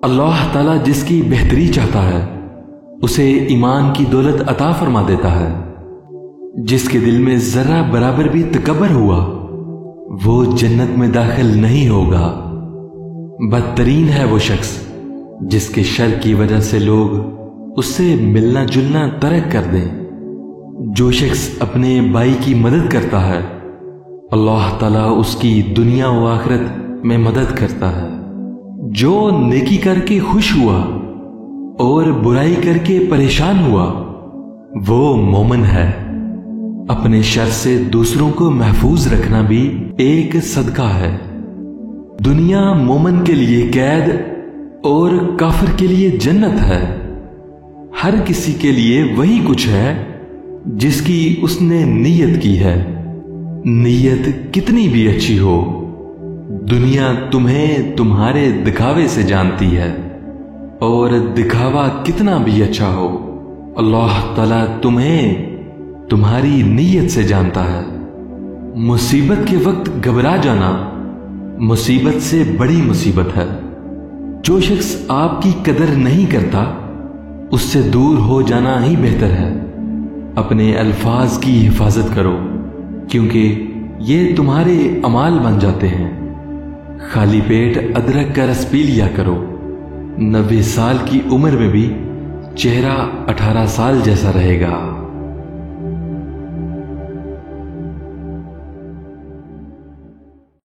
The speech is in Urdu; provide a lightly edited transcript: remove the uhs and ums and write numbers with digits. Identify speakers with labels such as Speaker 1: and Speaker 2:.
Speaker 1: اللہ تعالیٰ جس کی بہتری چاہتا ہے اسے ایمان کی دولت عطا فرما دیتا ہے۔ جس کے دل میں ذرہ برابر بھی تکبر ہوا وہ جنت میں داخل نہیں ہوگا۔ بدترین ہے وہ شخص جس کے شر کی وجہ سے لوگ اس سے ملنا جلنا ترک کر دیں۔ جو شخص اپنے بھائی کی مدد کرتا ہے اللہ تعالیٰ اس کی دنیا و آخرت میں مدد کرتا ہے۔ جو نیکی کر کے خوش ہوا اور برائی کر کے پریشان ہوا وہ مومن ہے۔ اپنے شر سے دوسروں کو محفوظ رکھنا بھی ایک صدقہ ہے۔ دنیا مومن کے لیے قید اور کافر کے لیے جنت ہے۔ ہر کسی کے لیے وہی کچھ ہے جس کی اس نے نیت کی ہے۔ نیت کتنی بھی اچھی ہو دنیا تمہیں تمہارے دکھاوے سے جانتی ہے، اور دکھاوا کتنا بھی اچھا ہو اللہ تعالیٰ تمہیں تمہاری نیت سے جانتا ہے۔ مصیبت کے وقت گھبرا جانا مصیبت سے بڑی مصیبت ہے۔ جو شخص آپ کی قدر نہیں کرتا اس سے دور ہو جانا ہی بہتر ہے۔ اپنے الفاظ کی حفاظت کرو کیونکہ یہ تمہارے اعمال بن جاتے ہیں۔ خالی پیٹ ادرک کا رس پی لیا کرو، 90 سال کی عمر میں بھی چہرہ 18 سال جیسا رہے گا۔